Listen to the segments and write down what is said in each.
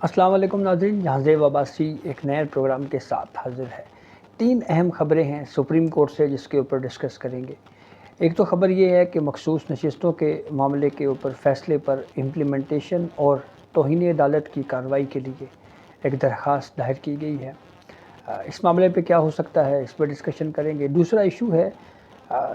अस्सलाम वालेकुम नाज़रीन, यहाँ ज़ेब अब्बासी एक नए प्रोग्राम के साथ हाज़िर है। 3 अहम ख़बरें हैं सुप्रीम कोर्ट से जिसके ऊपर डिस्कस करेंगे। एक तो ख़बर ये है कि मख़सूस नशिस्तों के मामले के ऊपर फ़ैसले पर इम्प्लीमेंटेशन और तौहीन अदालत की कार्रवाई के लिए एक दरख्वास्त दायर की गई है। इस मामले पे क्या हो सकता है, इस पर डिस्कशन करेंगे। दूसरा इशू है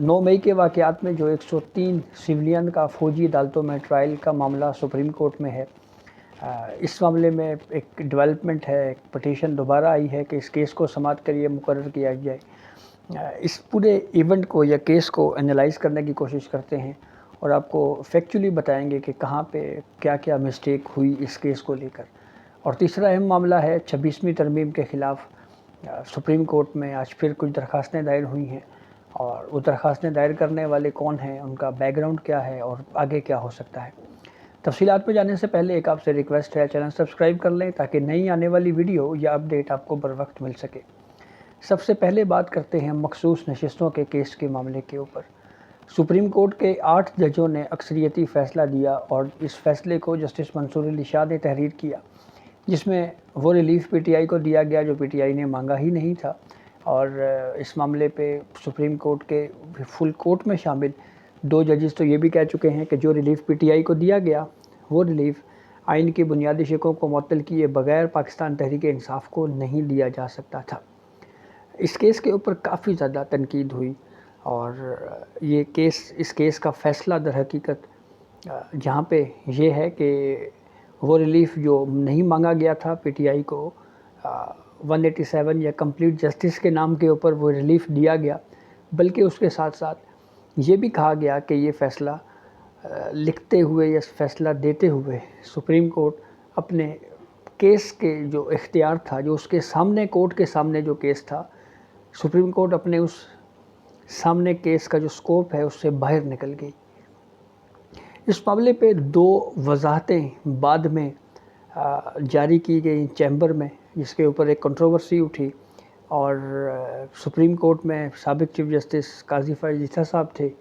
9 मई के वाक़यात में जो 103 सिविलियन का फ़ौजी अदालतों में ट्रायल का मामला सुप्रीम कोर्ट में है। इस मामले में एक डेवलपमेंट है, एक पटिशन दोबारा आई है कि इस केस को समाअत के लिए मुकर्रर किया जाए। इस पूरे इवेंट को या केस को एनालाइज़ करने की कोशिश करते हैं और आपको फैक्चुअली बताएंगे कि कहाँ पे क्या-क्या मिस्टेक हुई इस केस को लेकर। और तीसरा अहम मामला है 26वीं तरमीम के ख़िलाफ़ सुप्रीम कोर्ट में आज फिर कुछ दरख्वास्तें दायर हुई हैं और वो दरख्वास्तें दायर करने वाले कौन हैं, उनका बैकग्राउंड क्या है और आगे क्या हो सकता है। तफ़सीलात में जाने से पहले एक आपसे रिक्वेस्ट है, चैनल सब्सक्राइब कर लें ताकि नई आने वाली वीडियो या अपडेट आपको बर वक्त मिल सके। सबसे पहले बात करते हैं मख़सूस नशिस्तों के केस के मामले के ऊपर। सुप्रीम कोर्ट के 8 जजों ने अक्सरियती फ़ैसला दिया और इस फ़ैसले को जस्टिस मंसूर अली शाह ने तहरीर किया, जिसमें वो रिलीफ़ पीटीआई को दिया गया जो पीटीआई ने मांगा ही नहीं था। और इस मामले पे सुप्रीम कोर्ट के फुल कोर्ट में शामिल 2 जजेस तो ये भी कह चुके हैं कि जो रिलीफ़ पीटीआई को दिया गया वो रिलीफ़ आइन की बुनियादी शिकों को मुअत्तल किए बगैर पाकिस्तान तहरीक इंसाफ को नहीं दिया जा सकता था। इस केस के ऊपर काफ़ी ज़्यादा तनकीद हुई और इस केस का फ़ैसला दर हकीकत जहाँ पे ये है कि वो रिलीफ़ जो नहीं मांगा गया था पीटीआई को 187 या कंप्लीट जस्टिस के नाम के ऊपर वो रिलीफ़ दिया गया, बल्कि उसके साथ साथ ये भी कहा गया कि ये फ़ैसला लिखते हुए या फ़ैसला देते हुए सुप्रीम कोर्ट अपने केस के जो इख्तियार था, जो उसके सामने कोर्ट के सामने जो केस था, सुप्रीम कोर्ट अपने उस सामने केस का जो स्कोप है उससे बाहर निकल गई। इस मामले पे 2 वजाहतें बाद में जारी की गई चैम्बर में, जिसके ऊपर एक कंट्रोवर्सी उठी और सुप्रीम कोर्ट में साबिक चीफ जस्टिस काजी फ़ाइज़ ईसा साहब थे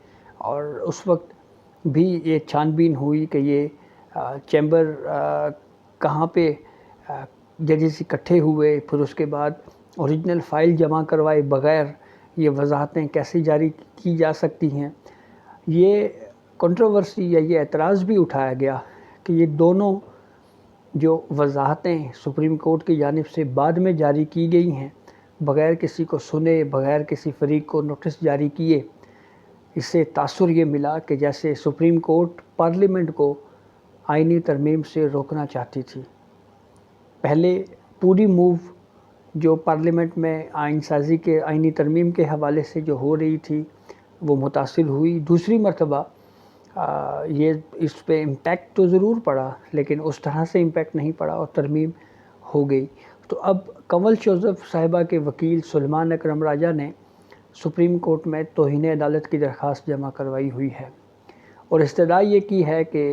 और उस वक्त भी ये छानबीन हुई कि ये चैम्बर कहाँ पे जजेस इकट्ठे हुए, फिर उसके बाद ओरिजिनल फ़ाइल जमा करवाए बग़ैर ये वजाहतें कैसे जारी की जा सकती हैं। ये कंट्रोवर्सी या ये एतराज़ भी उठाया गया कि ये दोनों जो वजाहतें सुप्रीम कोर्ट की जानिब से बाद में जारी की गई हैं, बग़ैर किसी को सुने, बग़ैर किसी फ़रीक को नोटिस जारी किए, इससे तासुर ये मिला कि जैसे सुप्रीम कोर्ट पार्लियामेंट को आइनी तरमीम से रोकना चाहती थी। पहले पूरी मूव जो पार्लियामेंट में आइन साज़ी के आइनी तरमीम के हवाले से जो हो रही थी वो मुतासिर हुई। दूसरी मरतबा ये इस पे इम्पैक्ट तो ज़रूर पड़ा, लेकिन उस तरह से इम्पैक्ट नहीं पड़ा और तरमीम हो गई। तो अब कंवल जोसेफ साहिबा के वकील सुलेमान अकरम राजा ने सुप्रीम कोर्ट में तौहीन अदालत की दरख्वास्त जमा करवाई हुई है और इस्तदा ये की है कि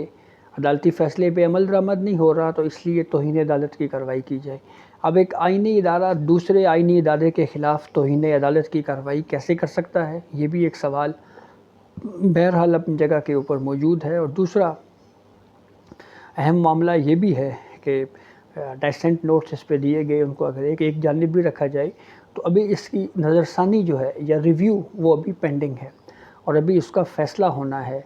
अदालती फ़ैसले पे अमल दरामद नहीं हो रहा, तो इसलिए तौहीन अदालत की कार्रवाई की जाए। अब एक आइनी इदारा दूसरे आइनी इदारे के ख़िलाफ़ तौहीन अदालत की कार्रवाई कैसे कर सकता है, ये भी एक सवाल बहरहाल अपनी जगह के ऊपर मौजूद है। और दूसरा अहम मामला ये भी है कि डिसेंट नोट्स इस पे दिए गए, उनको अगर एक जानिब भी रखा जाए तो अभी इसकी नज़रसानी जो है या रिव्यू वो अभी पेंडिंग है और अभी उसका फ़ैसला होना है।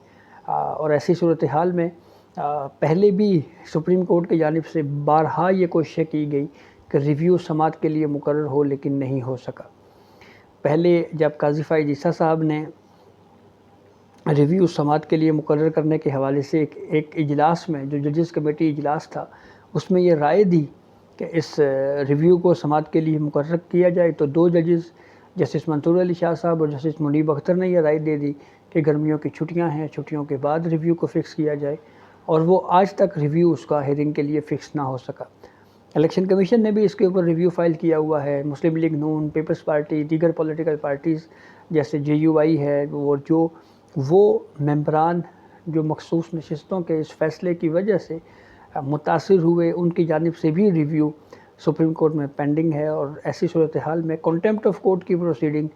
और ऐसी सूरत हाल में पहले भी सुप्रीम कोर्ट की जानिब से बारहा ये कोशिश की गई कि रिव्यू समाअत के लिए मुकर्रर हो, लेकिन नहीं हो सका। पहले जब काजी फ़ाइज़ ईसा साहब ने रिव्यू समाअत के लिए मुकर्रर करने के हवाले से एक इजलास में, जो जजेस कमेटी इजलास था, उसमें ये राय दी कि इस रिव्यू को समाअत के लिए मुकर्रर किया जाए, तो 2 जजेस जस्टिस मंसूर अली शाह साहब और जस्टिस मुनीब अख्तर ने यह राय दे दी कि गर्मियों की छुट्टियां हैं, छुट्टियों के बाद रिव्यू को फ़िक्स किया जाए, और वो आज तक रिव्यू उसका हेयरिंग के लिए फ़िक्स ना हो सका। इलेक्शन कमीशन ने भी इसके ऊपर रिव्यू फ़ाइल किया हुआ है। मुस्लिम लीग नून, पीपल्स पार्टी, दीगर पॉलिटिकल पार्टीज़ जैसे JUI है, वो मेंबरान जो मख़सूस नशिस्तों के इस फ़ैसले की वजह से मुतासिर हुए, उनकी जानिब से भी रिव्यू सुप्रीम कोर्ट में पेंडिंग है। और ऐसी सूरत हाल में कंटेम्प्ट ऑफ कोर्ट की प्रोसीडिंग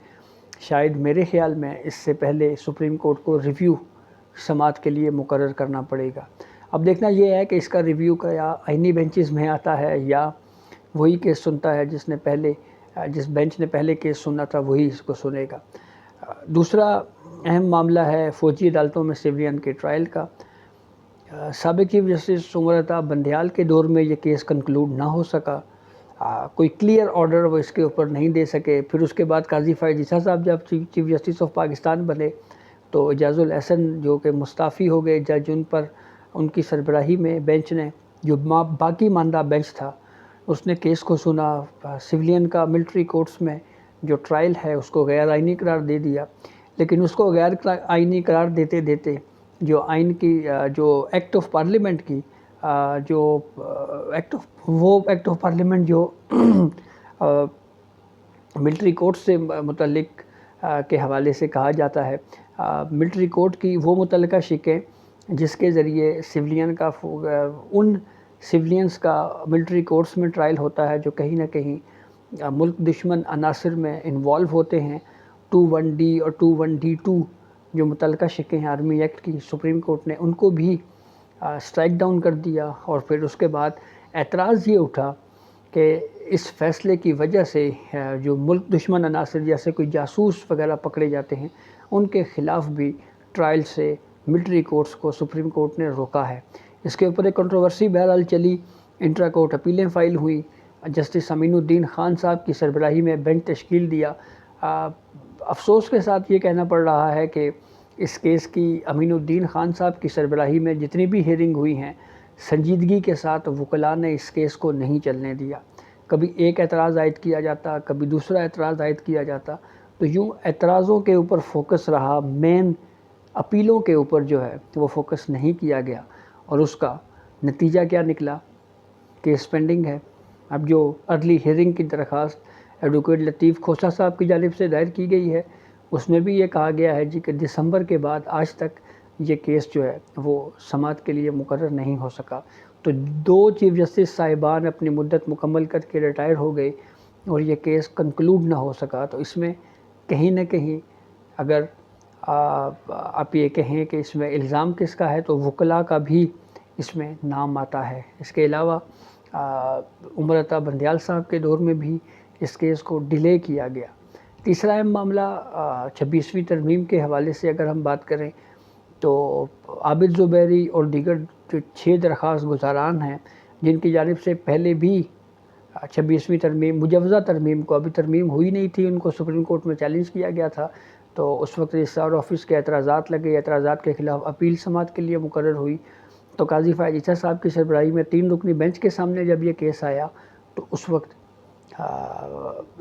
शायद मेरे ख़्याल में इससे पहले सुप्रीम कोर्ट को रिव्यू समाअत के लिए मुकर्रर करना पड़ेगा। اب دیکھنا یہ ہے کہ اس کا ریویو کا یا آئینی بینچز میں آتا ہے یا وہی کیس سنتا ہے جس بینچ نے پہلے کیس سنا تھا وہی اس کو سنے گا۔ دوسرا اہم معاملہ ہے فوجی عدالتوں میں سویلین کے ٹرائل کا۔ سابق چیف جسٹس عمر عطا بندیال کے دور میں یہ کیس کنکلوڈ نہ ہو سکا، کوئی کلیئر آرڈر وہ اس کے اوپر نہیں دے سکے۔ پھر اس کے بعد قاضی فائز عیسیٰ صاحب جب چیف جسٹس آف پاکستان بنے تو اعجاز الاحسن جو کہ مستعفی ہو گئے جج، ان کی سربراہی میں بینچ نے جو باقی ماندہ بینچ تھا اس نے کیس کو سنا۔ سویلین کا ملٹری کورٹس میں جو ٹرائل ہے اس کو غیر آئینی قرار دے دیا، لیکن اس کو غیر آئینی قرار دیتے دیتے جو آئین کی جو ایکٹ آف پارلیمنٹ کی جو ایکٹ آف پارلیمنٹ جو ملٹری کورٹ سے متعلق کے حوالے سے کہا جاتا ہے، ملٹری کورٹ کی وہ متعلقہ شکیں جس کے ذریعے ان سویلینز کا ملٹری کورٹس میں ٹرائل ہوتا ہے جو کہیں نہ کہیں ملک دشمن عناصر میں انوالو ہوتے ہیں۔ 21D اور 21D2 جو متعلقہ شکیں ہیں آرمی ایکٹ کی، سپریم کورٹ نے ان کو بھی اسٹرائک ڈاؤن کر دیا، اور پھر اس کے بعد اعتراض یہ اٹھا کہ اس فیصلے کی وجہ سے جو ملک دشمن عناصر جیسے کوئی جاسوس وغیرہ پکڑے جاتے ہیں ان کے خلاف بھی ٹرائل سے ملٹری کورٹس کو سپریم کورٹ نے روکا ہے۔ اس کے اوپر ایک کنٹروورسی بہرحال چلی، انٹرا کورٹ اپیلیں فائل ہوئیں، جسٹس امین الدین خان صاحب کی سربراہی میں بینچ تشکیل دیا۔ افسوس کے ساتھ یہ کہنا پڑ رہا ہے کہ اس کیس کی امین الدین خان صاحب کی سربراہی میں جتنی بھی ہیئرنگ ہوئی ہیں سنجیدگی کے ساتھ وکلاء نے اس کیس کو نہیں چلنے دیا۔ کبھی ایک اعتراض عائد کیا جاتا، کبھی دوسرا اعتراض عائد کیا جاتا، تو یوں اعتراضوں کے اوپر فوکس رہا، مین اپیلوں کے اوپر جو ہے وہ فوکس نہیں کیا گیا، اور اس کا نتیجہ کیا نکلا؟ کیس پینڈنگ ہے۔ اب جو ارلی ہیئرنگ کی درخواست ایڈوکیٹ لطیف کھوسہ صاحب کی جانب سے دائر کی گئی ہے اس میں بھی یہ کہا گیا ہے کہ دسمبر کے بعد آج تک یہ کیس جو ہے وہ سماعت کے لیے مقرر نہیں ہو سکا۔ تو 2 چیف جسٹس صاحبان اپنی مدت مکمل کر کے ریٹائر ہو گئے اور یہ کیس کنکلوڈ نہ ہو سکا۔ تو اس میں کہیں نہ کہیں اگر آپ یہ کہیں کہ اس میں الزام کس کا ہے تو وکلاء کا بھی اس میں نام آتا ہے۔ اس کے علاوہ عمر عطا بندیال صاحب کے دور میں بھی اس کیس کو ڈیلے کیا گیا۔ تیسرا اہم معاملہ 26ویں ترمیم کے حوالے سے اگر ہم بات کریں تو عابد زبیری اور دیگر جو 6 درخواست گزاران ہیں جن کی جانب سے پہلے بھی 26ویں ترمیم مجوزہ ترمیم کو، ابھی ترمیم ہوئی نہیں تھی، ان کو سپریم کورٹ میں چیلنج کیا گیا تھا، تو اس وقت رجسٹرار آفس کے اعتراضات لگے، اعتراضات کے خلاف اپیل سماعت کے لیے مقرر ہوئی۔ تو قاضی فائز عیسیٰ صاحب کی سربراہی میں 3 رکنی بینچ کے سامنے جب یہ کیس آیا تو اس وقت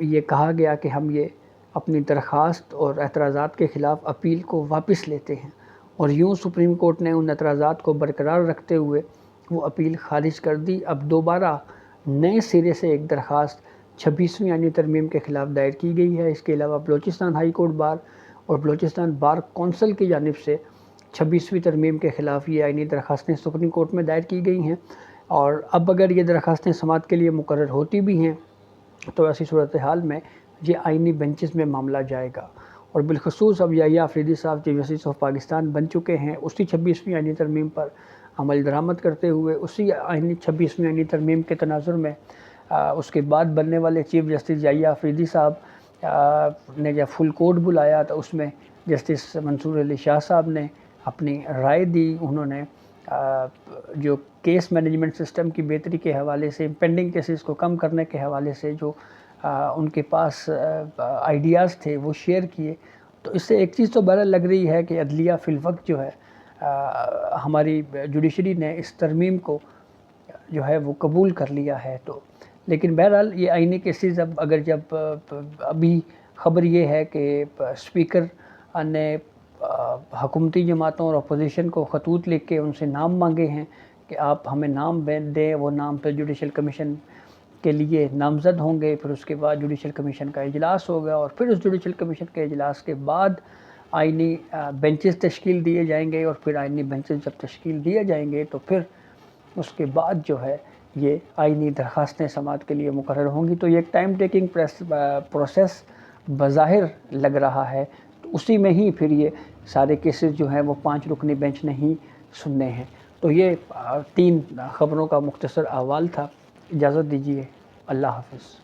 یہ کہا گیا کہ ہم یہ اپنی درخواست اور اعتراضات کے خلاف اپیل کو واپس لیتے ہیں، اور یوں سپریم کورٹ نے ان اعتراضات کو برقرار رکھتے ہوئے وہ اپیل خارج کر دی۔ اب دوبارہ نئے سرے سے ایک درخواست 26ویں آئینی ترمیم کے خلاف دائر کی گئی ہے۔ اس کے علاوہ بلوچستان ہائی کورٹ بار اور بلوچستان بار کونسل کی جانب سے 26ویں ترمیم کے خلاف یہ آئینی درخواستیں سپریم کورٹ میں دائر کی گئی ہیں، اور اب اگر یہ درخواستیں سماعت کے لیے مقرر ہوتی بھی ہیں تو ایسی صورتحال میں یہ آئینی بینچز میں معاملہ جائے گا، اور بالخصوص اب یحییٰ آفریدی صاحب چیف جسٹس آف پاکستان بن چکے ہیں، اسی 26ویں آئینی ترمیم پر عمل درآمد کرتے ہوئے اسی 26ویں آئینی ترمیم کے تناظر میں اس کے بعد بننے والے چیف جسٹس یحییٰ آفریدی صاحب نے جب فل کورٹ بلایا تو اس میں جسٹس منصور علی شاہ صاحب نے اپنی رائے دی۔ انہوں نے جو کیس مینجمنٹ سسٹم کی بہتری کے حوالے سے، پینڈنگ کیسز کو کم کرنے کے حوالے سے جو ان کے پاس آئیڈیاز تھے وہ شیئر کیے، تو اس سے ایک چیز تو بہرحال لگ رہی ہے کہ عدلیہ فی الوقت جو ہے ہماری جوڈیشری نے اس ترمیم کو جو ہے وہ قبول کر لیا ہے۔ تو لیکن بہرحال یہ آئینی کیسز جب ابھی خبر یہ ہے کہ اسپیکر نے حکومتی جماعتوں اور اپوزیشن کو خطوط لکھ کے ان سے نام مانگے ہیں کہ آپ ہمیں نام دیں، وہ نام پھر جوڈیشل کمیشن کے لیے نامزد ہوں گے، پھر اس کے بعد جوڈیشل کمیشن کا اجلاس ہوگا، اور پھر اس جوڈیشل کمیشن کے اجلاس کے بعد آئینی بینچز تشکیل دیے جائیں گے، اور پھر آئینی بینچز جب تشکیل دیے جائیں گے تو پھر اس کے بعد جو ہے یہ آئینی درخواستیں سماعت کے لیے مقرر ہوں گی۔ تو یہ ایک ٹائم ٹیکنگ پروسیس بظاہر لگ رہا ہے، تو اسی میں ہی پھر یہ سارے کیسز جو ہیں وہ 5 رکنی بینچ نے ہی سننے ہیں۔ تو یہ 3 خبروں کا مختصر احوال تھا. اجازت دیجیے. اللہ حافظ.